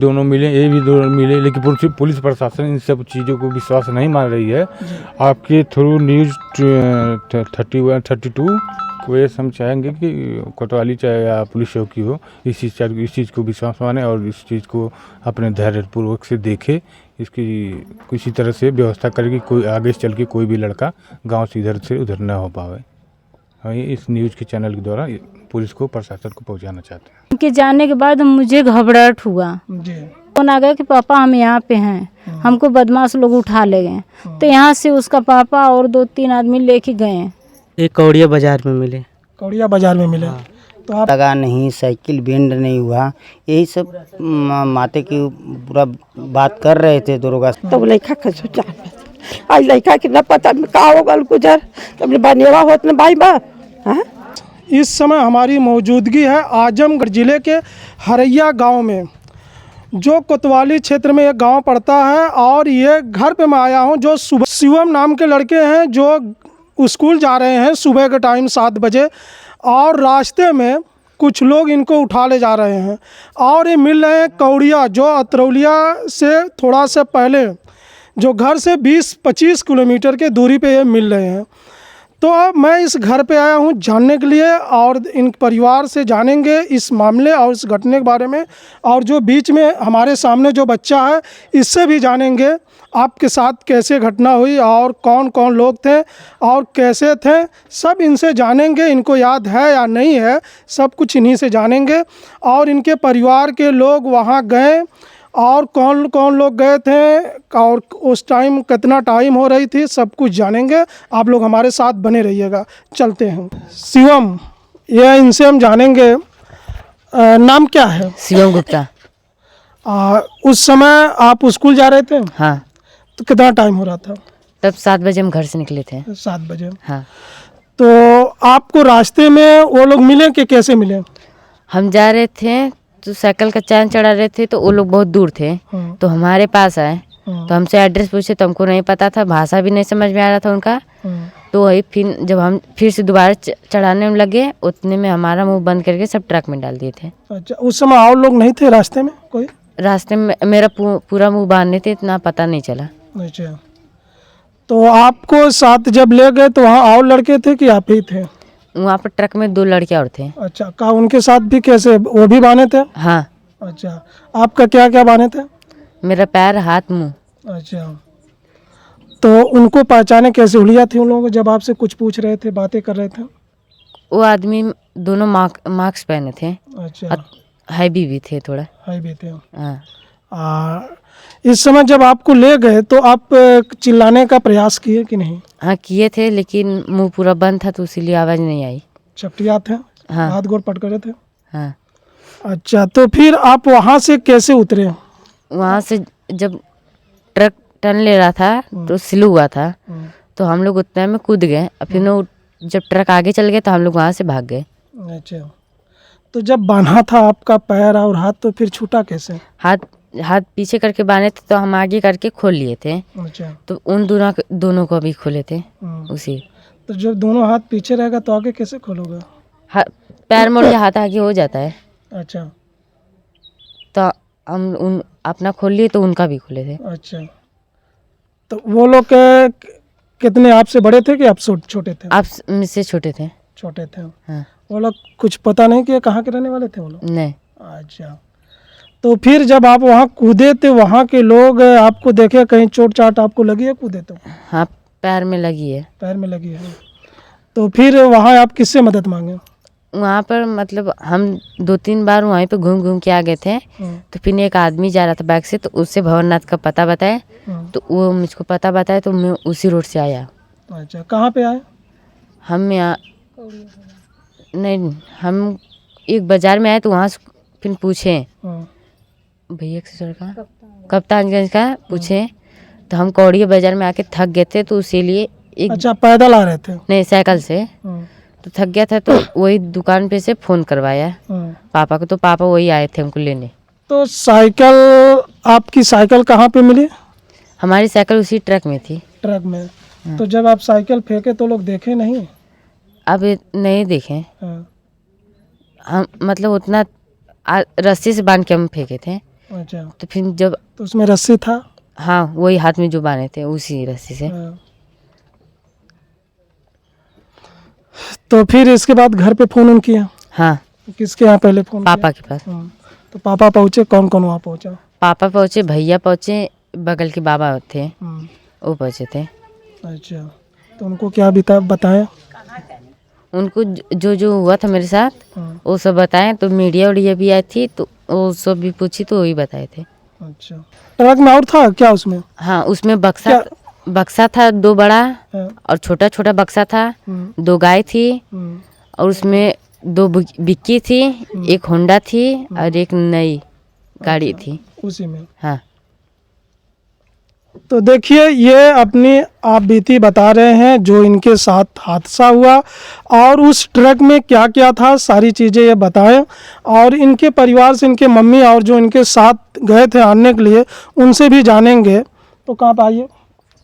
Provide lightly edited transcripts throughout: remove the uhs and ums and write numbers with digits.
दोनों मिले, ये भी दोनों मिले, लेकिन पुलिस प्रशासन इन सब चीज़ों को विश्वास नहीं मान रही है। आपके थ्रू न्यूज़ 31-32 को ये हम चाहेंगे कि कोतवाली चाहे या पुलिस चौकी हो, इस चीज़ को विश्वास माने और इस चीज़ को अपने धैर्यपूर्वक से देखे, इसकी किसी तरह से व्यवस्था करे कि कोई आगे चल के कोई भी लड़का गाँव से इधर से उधर न हो पावे। हम इस न्यूज़ के चैनल के द्वारा पुलिस को, प्रशासन को पहुंचाना चाहते हैं। उनके जाने के बाद मुझे घबराहट हुआ जी। फोन आ गया कि पापा हम यहाँ पे हैं, हमको बदमाश लोग उठा ले गए। तो यहाँ से उसका पापा और 2-3 आदमी लेके गए। एक कौड़िया बाजार में मिले। कौड़िया बाजार में मिले। तो आप लगा नहीं, साइकिल बेंड नहीं हुआ, यही सब माते की पूरा बात कर रहे थे दरोगा। तब लड़का का सोचा आज लड़का की न पता में का हो गल गुजर तब बनेवा होत न भाई बा। इस समय हमारी मौजूदगी है आजमगढ़ जिले के हरैया गांव में, जो कोतवाली क्षेत्र में एक गांव पड़ता है। और ये घर पे मैं आया हूं, जो सुबह शिवम नाम के लड़के हैं जो स्कूल जा रहे हैं सुबह के टाइम 7 बजे, और रास्ते में कुछ लोग इनको उठा ले जा रहे हैं और ये मिल रहे हैं कौड़िया, जो अतरौलिया से थोड़ा सा पहले, जो घर से 20-25 किलोमीटर के दूरी पे ये मिल रहे हैं। तो अब मैं इस घर पे आया हूँ जानने के लिए, और इन परिवार से जानेंगे इस मामले और इस घटने के बारे में, और जो बीच में हमारे सामने जो बच्चा है इससे भी जानेंगे आपके साथ कैसे घटना हुई और कौन कौन लोग थे और कैसे थे, सब इनसे जानेंगे। इनको याद है या नहीं है, सब कुछ इन्हीं से जानेंगे। और इनके परिवार के लोग वहाँ गए और कौन कौन लोग गए थे और उस टाइम कितना टाइम हो रही थी, सब कुछ जानेंगे। आप लोग हमारे साथ बने रहिएगा। चलते हैं शिवम, ये इनसे हम जानेंगे। नाम क्या है? शिवम गुप्ता। उस समय आप स्कूल जा रहे थे? हाँ। तो कितना टाइम हो रहा था? तब 7 बजे हम घर से निकले थे। 7 बजे। हाँ। तो आपको रास्ते में वो लोग मिले कि कैसे मिले? हम जा रहे थे तो साइकिल का चैन चढ़ा रहे थे, तो वो लोग बहुत दूर थे, तो हमारे पास आए। तो हमसे एड्रेस पूछे तो हमको नहीं पता था, भाषा भी नहीं समझ में आ रहा था उनका। तो वही फिर जब हम फिर से दोबारा चढ़ाने में लगे, उतने में हमारा मुंह बंद करके सब ट्रक में डाल दिए थे। अच्छा, उस समय और लोग नहीं थे रास्ते में? कोई रास्ते में मेरा पूरा मुंह बांधने थे, इतना पता नहीं चला। अच्छा, तो आपको साथ जब ले गए तो वहाँ और लड़के थे कि आप ही थे? वहाँ पर ट्रक में 2 लड़के और थे। अच्छा, का उनके साथ भी कैसे, वो भी बांधे थे? हाँ। अच्छा, आपका क्या क्या बांधे थे? मेरा पैर, हाथ, मुंह। अच्छा, तो उनको पहचाने कैसे? हुलिया थी उन लोगों को जब आपसे कुछ पूछ रहे थे, बातें कर रहे थे? वो आदमी दोनों मास्क पहने थे। अच्छा, हैवी भी थे थोड़ा। हैवी थे। हाँ। इस समय जब आपको ले गए तो आप चिल्लाने का प्रयास किए कि नहीं? हाँ किए थे, लेकिन मुंह पूरा बंद था तो इसीलिए आवाज़ नहीं आई। चपटिया थे? हाँ। हाथ गोड़ पटके थे? हाँ। अच्छा, तो फिर आप वहाँ से कैसे उतरे? वहाँ से जब ट्रक टर्न ले रहा था तो स्लो हुआ था, तो हम लोग उतने में कूद गए। फिर जब ट्रक आगे चल गए तो हम लोग वहाँ से भाग गए। अच्छा, तो जब बांधा था आपका पैर और हाथ तो फिर छूटा कैसे? हाथ पीछे करके बांधे थे तो हम आगे करके खोल लिए थे। अच्छा, तो उन दोनों को भी खोले थे उसी। तो जब दोनों हाथ पीछे रहेगा तो आगे कैसे खोलोगे? पैर मोड़ के हाथ आगे हो जाता है। अच्छा, तो हम अपना खोल लिए तो उनका भी खोले थे। अच्छा, तो वो लोग कितने आपसे बड़े थे कि आप छोटे थे? आप मुझसे छोटे थे। छोटे थे। हाँ। वो लोग कुछ पता नहीं कि कहाँ के रहने वाले थे वो लोग? नहीं। अच्छा, तो फिर जब आप वहाँ कूदे थे, वहाँ के लोग आपको देखे, कहीं चोट चाट आपको लगी है कूदे तो? हाँ, पैर में लगी है। पैर में लगी है। तो फिर वहाँ आप किससे मदद मांगे? वहाँ पर मतलब हम 2-3 बार वहीं पे घूम घूम के आ गए थे। तो फिर एक आदमी जा रहा था बाइक से, तो उससे भंवरनाथ का पता बताया। तो वो मुझको पता बताया तो मैं उसी रोड से आया। अच्छा, कहाँ पे आए? हम यहाँ नहीं, हम एक बाज़ार में आए तो वहाँ से फिर पूछे भैया से कहाँ, कप्तानगंज का पूछे। तो हम कौड़िया बाज़ार में आके थक गए थे, तो इसीलिए अच्छा, पैदल आ रहे थे? नहीं, साइकिल से। तो थक गया था तो वही दुकान पे से फ़ोन करवाया पापा को, तो पापा वही आए थे हमको लेने। तो साइकिल, आपकी साइकिल कहाँ पे मिली? हमारी साइकिल उसी ट्रक में थी। ट्रक में? तो जब आप साइकिल फेंके तो लोग देखे नहीं? अब नहीं देखे। हम मतलब उतना रस्सी से बांध के हम फेंके थे। अच्छा, तो फिर जब तो उसमें रस्सी था? हाँ वही हाथ में जो बांधे थे उसी रस्सी से। हाँ। तो फिर इसके बाद घर पे फोन उन किया? हाँ किसके यहाँ पहले फोन पापा के पास। किया? तो पापा पहुँचे, कौन कौन वहाँ पहुँचा? पापा पहुँचे, भैया पहुँचे, बगल के बाबा थे हम्म, वो पहुँचे थे। अच्छा, तो उनको क्या बताया? उनको जो जो हुआ था मेरे साथ हाँ, वो सब बताएं। तो मीडिया उड़िया भी आई थी तो वो सब भी पूछी तो वही बताए थे। अच्छा, ट्रक में और था क्या उसमें? हाँ उसमें बक्सा था 2 बड़ा हाँ, और छोटा छोटा बक्सा था। हम्म, 2 गाय थी हम्म, और उसमें 2 बिक्की थी, एक होंडा थी और एक नई गाड़ी थी। उसी में। हाँ तो देखिए, ये अपनी आप बीती बता रहे हैं जो इनके साथ हादसा हुआ और उस ट्रक में क्या क्या था, सारी चीज़ें ये बताएं। और इनके परिवार से इनके मम्मी और जो इनके साथ गए थे आने के लिए उनसे भी जानेंगे। तो कहाँ पे आइए,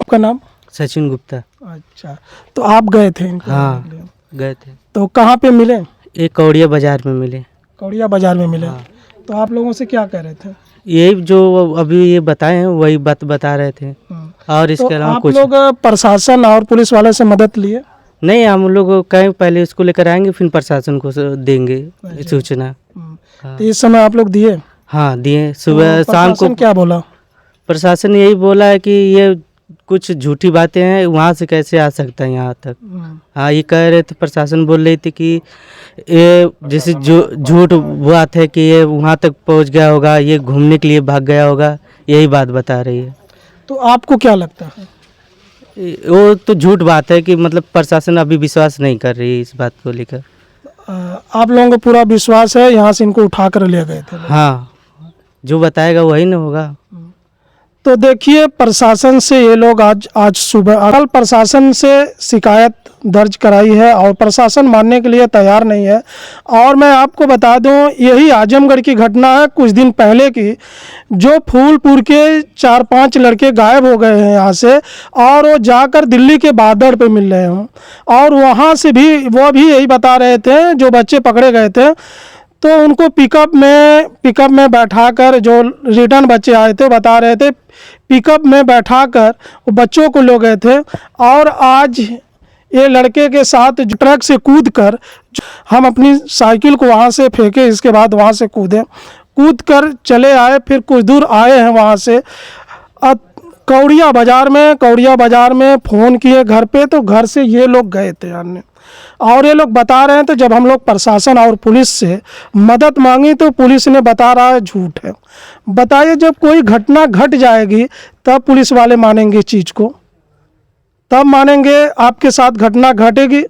आपका नाम? सचिन गुप्ता। अच्छा, तो आप गए थे इनको हाँ। लेने के लिए। गए थे, तो कहाँ पे मिले? एक कौड़िया बाजार में मिले। कौड़िया बाजार में मिले। तो आप लोगों से क्या कह रहे थे? यही जो अभी ये बताए हैं वही बात बता रहे थे और तो इसके अलावा आप कुछ लोग प्रशासन और पुलिस वाले से मदद लिए? नहीं। हम लोग कहीं पहले इसको लेकर आएंगे फिर प्रशासन को देंगे सूचना। तो इस समय आप लोग दिए? हाँ दिए, सुबह तो शाम को। प्रशासन क्या बोला? प्रशासन यही बोला है कि ये कुछ झूठी बातें हैं, वहाँ से कैसे आ सकता है यहाँ तक। हाँ ये कह रहे थे, प्रशासन बोल रही थी कि ये जैसे झूठ बात है कि ये वहाँ तक पहुँच गया होगा, ये घूमने के लिए भाग गया होगा, यही बात बता रही है। तो आपको क्या लगता है? वो तो झूठ बात है कि मतलब प्रशासन अभी विश्वास नहीं कर रही है इस बात को लेकर। आप लोगों को पूरा विश्वास है, यहाँ से इनको उठा कर ले गए थे लोग। हाँ जो बताएगा वही ना होगा। तो देखिए, प्रशासन से ये लोग आज सुबह कल प्रशासन से शिकायत दर्ज कराई है और प्रशासन मानने के लिए तैयार नहीं है। और मैं आपको बता दूं, यही आजमगढ़ की घटना है कुछ दिन पहले की, जो फूलपुर के 4-5 लड़के गायब हो गए हैं यहाँ से और वो जाकर दिल्ली के बादड़ पे मिल रहे हैं। और वहाँ से भी वो भी यही बता रहे थे, जो बच्चे पकड़े गए थे तो उनको पिकअप में बैठाकर, जो रिटर्न बच्चे आए थे बता रहे थे पिकअप में बैठाकर वो बच्चों को ले गए थे। और आज ये लड़के के साथ जो ट्रक से कूदकर हम अपनी साइकिल को वहाँ से फेंके, इसके बाद वहाँ से कूद कर चले आए। फिर कुछ दूर आए हैं वहाँ से कौड़िया बाज़ार में फ़ोन किए घर पे, तो घर से ये लोग गए थे आने। और ये लोग बता रहे हैं, तो जब हम लोग प्रशासन और पुलिस से मदद मांगी तो पुलिस ने बता रहा है झूठ है। बताइए, जब कोई घटना घट जाएगी तब पुलिस वाले मानेंगे इस चीज़ को, तब मानेंगे आपके साथ घटना घटेगी।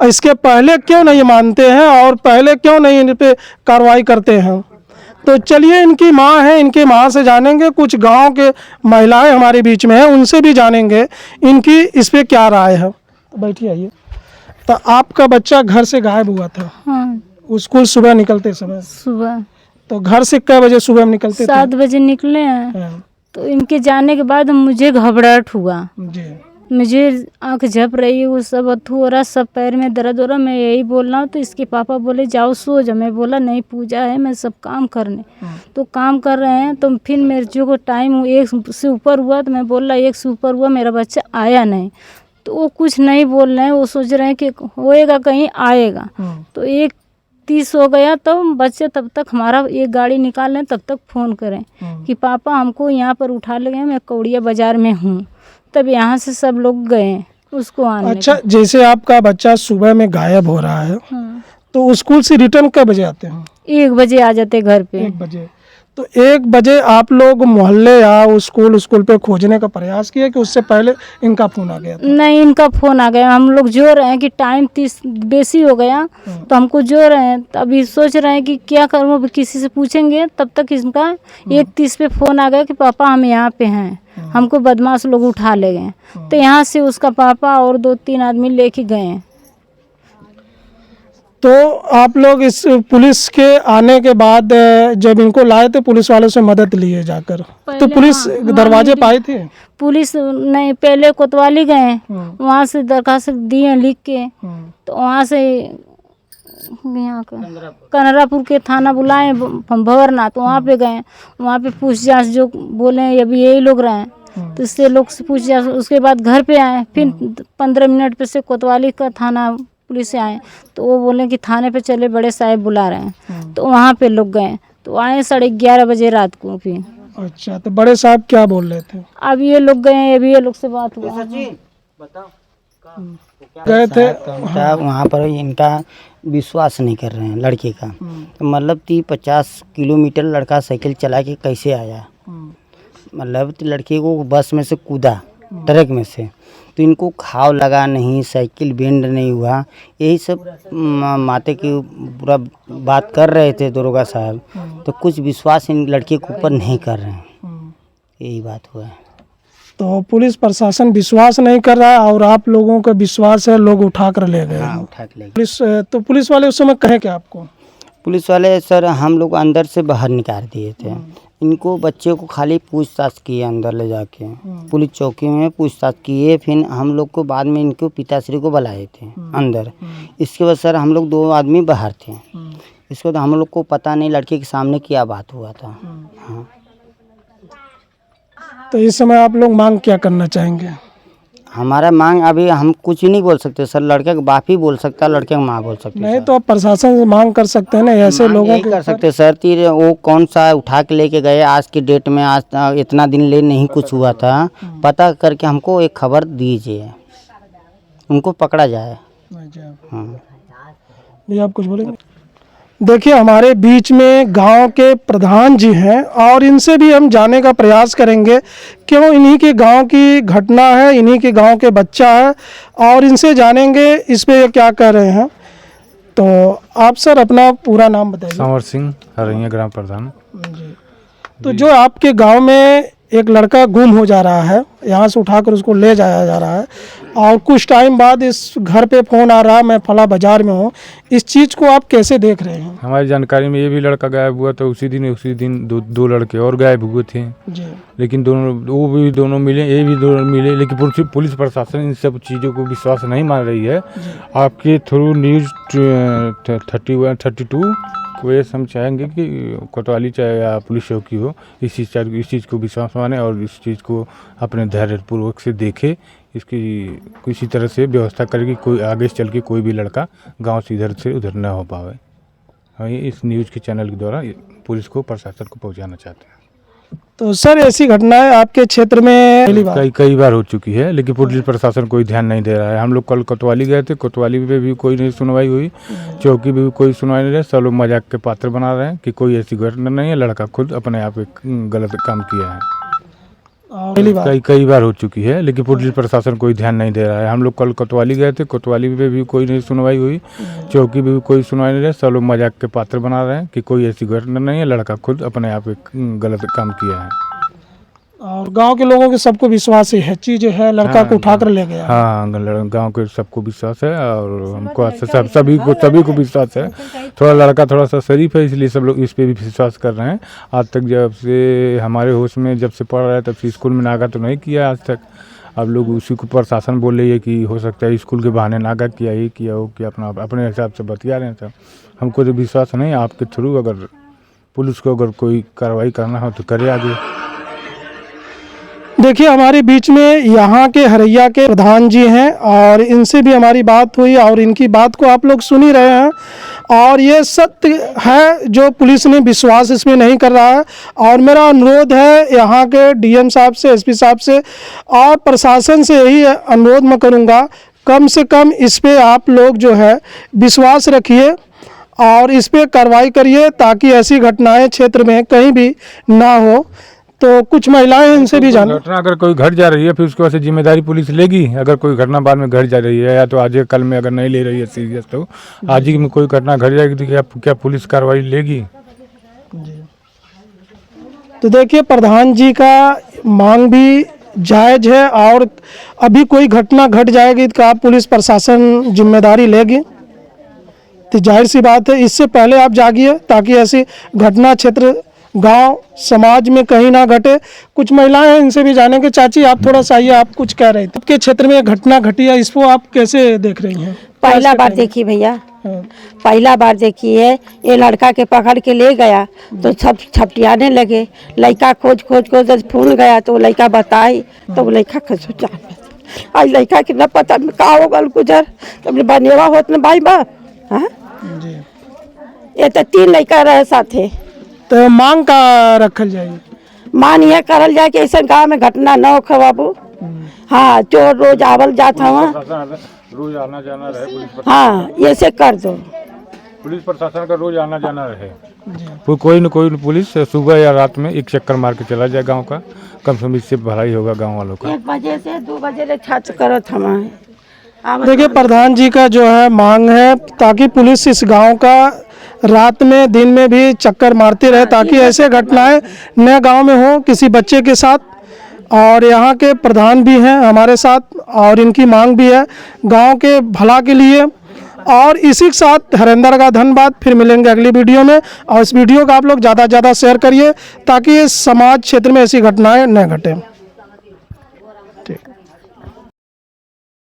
इसके पहले क्यों नहीं मानते हैं और पहले क्यों नहीं इन पे कार्रवाई करते हैं? तो चलिए, इनकी माँ है, इनकी माँ से जानेंगे। कुछ गांव के महिलाएं हमारे बीच में हैं, उनसे भी जानेंगे इनकी इस पे क्या राय है। तो बैठिए, आइए। तो आपका बच्चा घर से गायब हुआ था? हाँ स्कूल सुबह निकलते समय? सुबह तो घर से कै बजे सुबह हम निकलते थे? 7 बजे निकले हैं। हाँ, तो इनके जाने के बाद मुझे घबराहट हुआ, जी। मुझे आंख झप रही है, वो सब अथू हो रहा, सब पैर में दर्द हो रहा। मैं यही बोल रहा हूँ तो इसके पापा बोले जाओ सो जा। मैं बोला नहीं, पूजा है, मैं सब काम करने। तो काम कर रहे हैं तो फिर मेरे जो टाइम 1 से ऊपर हुआ तो मैं बोल रहा 1 से ऊपर हुआ, मेरा बच्चा आया नहीं। तो वो कुछ नहीं बोल रहे हैं, वो सोच रहे हैं कि होएगा कहीं आएगा। तो 1:30 हो गया तो बच्चे तब तक हमारा एक गाड़ी निकाल लें, तब तक फ़ोन करें कि पापा हमको यहाँ पर उठा ले गए, मैं कौड़िया बाज़ार में हूँ। तब यहाँ से सब लोग गए उसको आने। अच्छा, जैसे आपका बच्चा सुबह में गायब हो रहा है, तो स्कूल से रिटर्न कब बजे आते हैं? 1 बजे आ जाते घर पे। 1 बजे। तो 1 बजे आप लोग मोहल्ले या स्कूल पे खोजने का प्रयास किया कि उससे पहले इनका फ़ोन आ गया था? नहीं, इनका फ़ोन आ गया। हम लोग जो रहे हैं कि टाइम 30 बेसी हो गया तो हमको जो रहे हैं, तो अभी सोच रहे हैं कि क्या करूँ, किसी से पूछेंगे। तब तक इनका 1:30 पे फ़ोन आ गया कि पापा हम यहाँ पे हैं, हमको बदमाश लोग उठा ले गए। तो यहाँ से उसका पापा और 2-3 आदमी लेके गए। तो आप लोग इस पुलिस के आने के बाद जब इनको लाए थे, पुलिस वालों से मदद लिए जाकर, तो पुलिस दरवाजे पाए थे? पुलिस नहीं, पहले कोतवाली गए, वहाँ से दरखास्त दिए लिख के। तो वहाँ से यहाँ का कनरापुर के थाना बुलाए भंवरनाथ, वहाँ पे गए, वहाँ पे पूछताछ जो बोले अभी यही लोग रहे, तो इससे लोग से पूछताछ, उसके बाद घर पे आए, फिर 15 मिनट पे से कोतवाली का थाना पुलिस से आए, तो वो बोले कि थाने पे चले, बड़े साहब बुला रहे हैं, तो वहाँ पे लोग गए, तो आए 11:30 बजे रात को। फिर अच्छा, तो बड़े साहब क्या बोल रहे थे? अब ये लोग गए, अभी ये लोग से बात हुआ। गए थे वहाँ पर इनका विश्वास नहीं कर रहे हैं लड़के का। तो मतलब 30-50 किलोमीटर लड़का साइकिल चला के कैसे आया, मतलब तो लड़के को बस में से कूदा, ट्रक में से, तो इनको घाव लगा नहीं, साइकिल बेंड नहीं हुआ, यही सब माते की पूरा बात कर रहे थे दरोगा साहब। तो कुछ विश्वास इन लड़के के ऊपर नहीं कर रहे हैं, यही बात हुआ है। तो पुलिस प्रशासन विश्वास नहीं कर रहा है और आप लोगों का विश्वास है, लोग उठा कर ले गए। हाँ, उठा के ले गए। पुलिस वाले उस समय कहे क्या आपको? पुलिस वाले सर हम लोग अंदर से बाहर निकाल दिए थे, इनको बच्चे को खाली पूछताछ किए अंदर ले जाके, पुलिस चौकी में पूछताछ किए, फिर हम लोग को बाद में इनको पिताश्री को बुलाए थे अंदर। इसके बाद सर हम लोग 2 आदमी बाहर थे, इसके बाद हम लोग को पता नहीं लड़के के सामने क्या बात हुआ था। हाँ, तो इस समय आप लोग मांग क्या करना चाहेंगे? हमारा मांग अभी हम कुछ नहीं बोल सकते सर, लड़के का बाप ही बोल सकता है, लड़के का माँ बोल सकती है। नहीं तो आप प्रशासन से मांग कर सकते हैं ना, ऐसे लोगों यही के कर सकते सर। तीर वो कौन सा उठा के लेके गए आज की डेट में, आज इतना दिन ले नहीं कुछ हुआ था, पता करके हमको एक खबर दीजिए, उनको पकड़ा जाए। हाँ, ये आप कुछ बोलेंगे? देखिए, हमारे बीच में गांव के प्रधान जी हैं और इनसे भी हम जानने का प्रयास करेंगे, क्यों इन्हीं के गांव की घटना है, इन्हीं के गांव के बच्चा है, और इनसे जानेंगे इस पे ये क्या कह रहे हैं। तो आप सर अपना पूरा नाम बताइए। संवर सिंह, हरैया ग्राम प्रधान। तो जो आपके गांव में एक लड़का गुम हो जा रहा है, यहाँ से उठाकर उसको ले जाया जा रहा है, और कुछ टाइम बाद इस घर पे फ़ोन आ रहा है मैं फला बाज़ार में हूँ, इस चीज़ को आप कैसे देख रहे हैं? हमारी जानकारी में ये भी लड़का गायब हुआ था, उसी दिन दो लड़के और गायब हुए थे जी। लेकिन दोनों मिले, ये भी दोनों मिले, लेकिन पुलिस प्रशासन इन सब चीज़ों को विश्वास नहीं मान रही है। आपके थ्रू न्यूज़ 31-32 को ये हम चाहेंगे कि कोतवाली चाहे या पुलिस चौकी हो, इस चीज़ को विश्वास माने और इस चीज़ को अपने धैर्यपूर्वक से देखे, इसकी किसी तरह से व्यवस्था करे कि कोई आगे चल के कोई भी लड़का गांव से इधर से उधर न हो पावे। हम ये इस न्यूज़ के चैनल के द्वारा पुलिस को, प्रशासन को पहुंचाना चाहते हैं। तो सर ऐसी घटनाएं आपके क्षेत्र में पहली बार? कई बार हो चुकी है, लेकिन पुलिस प्रशासन कोई ध्यान नहीं दे रहा है। हम लोग कल कोतवाली गए थे, कोतवाली पे भी कोई नहीं सुनवाई हुई, चौकी पे भी कोई सुनवाई नहीं रही। सब लोग मजाक के पात्र बना रहे हैं कि कोई ऐसी घटना नहीं है, लड़का खुद अपने आप एक गलत काम किया है। पहली बार? कई बार हो चुकी है, लेकिन पुलिस प्रशासन कोई ध्यान नहीं दे रहा है। हम लोग कल कोतवाली गए थे, कोतवाली पे भी कोई नहीं सुनवाई हुई, चौकी पे भी कोई सुनवाई नहीं रही। सब लोग मजाक के पात्र बना रहे हैं कि कोई ऐसी घटना नहीं है, लड़का खुद अपने आप एक गलत काम किया है। और गांव के लोगों के सबको विश्वास है, चीज है, लड़का को उठाकर ले गया। हाँ, गांव के सबको विश्वास है और हमको सभी को विश्वास है। थोड़ा लड़का थोड़ा सा शरीफ है, इसलिए सब लोग इस पे भी विश्वास कर रहे हैं। आज तक जब से हमारे होश में जब से पढ़ रहा है तब से स्कूल में नागा तो नहीं किया आज तक। अब लोग उसी को प्रशासन बोल रही है कि हो सकता है स्कूल के बहाने नागा किया, ये किया वो किया, अपने हिसाब से बतिया रहे हैं। सब हमको तो विश्वास नहीं है। आपके थ्रू अगर पुलिस को अगर कोई कार्रवाई करना हो तो करे आगे। देखिए, हमारे बीच में यहाँ के हरैया के प्रधान जी हैं और इनसे भी हमारी बात हुई और इनकी बात को आप लोग सुन ही रहे हैं, और ये सत्य है जो पुलिस ने विश्वास इसमें नहीं कर रहा है। और मेरा अनुरोध है यहाँ के डीएम साहब से, एसपी साहब से और प्रशासन से यही अनुरोध मैं करूँगा, कम से कम इस पे आप लोग जो है विश्वास रखिए और इस पे कार्रवाई करिए, ताकि ऐसी घटनाएं क्षेत्र में कहीं भी ना हो। तो कुछ महिलाएं इनसे भी जाना, घटना अगर कोई घट जा रही है फिर उसके बाद से जिम्मेदारी पुलिस लेगी। अगर कोई घटना बाद में घट जा रही है या तो आज कल में अगर नहीं ले रही है सीरियस, तो आज ही में कोई घटना घट जाएगी तो क्या पुलिस कार्रवाई लेगी? तो देखिए, प्रधान जी का मांग भी जायज है और अभी कोई घटना घट जाएगी तो क्या पुलिस प्रशासन जिम्मेदारी लेगी? तो जाहिर सी बात है, इससे पहले आप जागिए ताकि ऐसी घटना क्षेत्र, गांव, समाज में कहीं ना घटे। कुछ महिलाएं हैं, इनसे भी जानेंगे। चाची, आप थोड़ा सा आइए, आप कुछ कह रहे थे। आपके क्षेत्र में घटना घटी है, इसको आप कैसे देख रही हैं? पहला बार देखी भैया, पहला बार देखिए ये लड़का के पकड़ के ले गया तो सब छपटियाने लगे। लड़का खोज खोज खोज जब फोन गया तो लड़का बताई तो वो लड़का खसो जान में। आज लड़का के न पता में का हो गल गुजर तुमने बनेवा होत न भाई बा। हाँ ये तो 3 लड़का रहे साथे। तो मांग का रखल जाए, मान ये करल जाए कि ऐसा गाँव में घटना न हो बाबू। हाँ चोर रोज आवल जात हवा, रोज आना जाना रहे हाँ ये से कर दो। पुलिस प्रशासन का रोज आना जाना रहे। कोई न कोई पुलिस सुबह या रात में एक चक्कर मार के चला जाए गांव का, कम से कम इससे भलाई होगा गांव वालों का। 1 बजे से 2 बजे ले छाछ करत हमारे। देखिए प्रधान जी का जो है मांग है ताकि पुलिस इस गांव का रात में दिन में भी चक्कर मारती रहे ताकि ऐसे घटनाएं नए गांव में हो किसी बच्चे के साथ। और यहाँ के प्रधान भी हैं हमारे साथ और इनकी मांग भी है गांव के भला के लिए। और इसी के साथ हरेंद्र का धन्यवाद। फिर मिलेंगे अगली वीडियो में और इस वीडियो को आप लोग ज़्यादा से ज़्यादा शेयर करिए ताकि इस समाज क्षेत्र में ऐसी घटनाएं न घटें।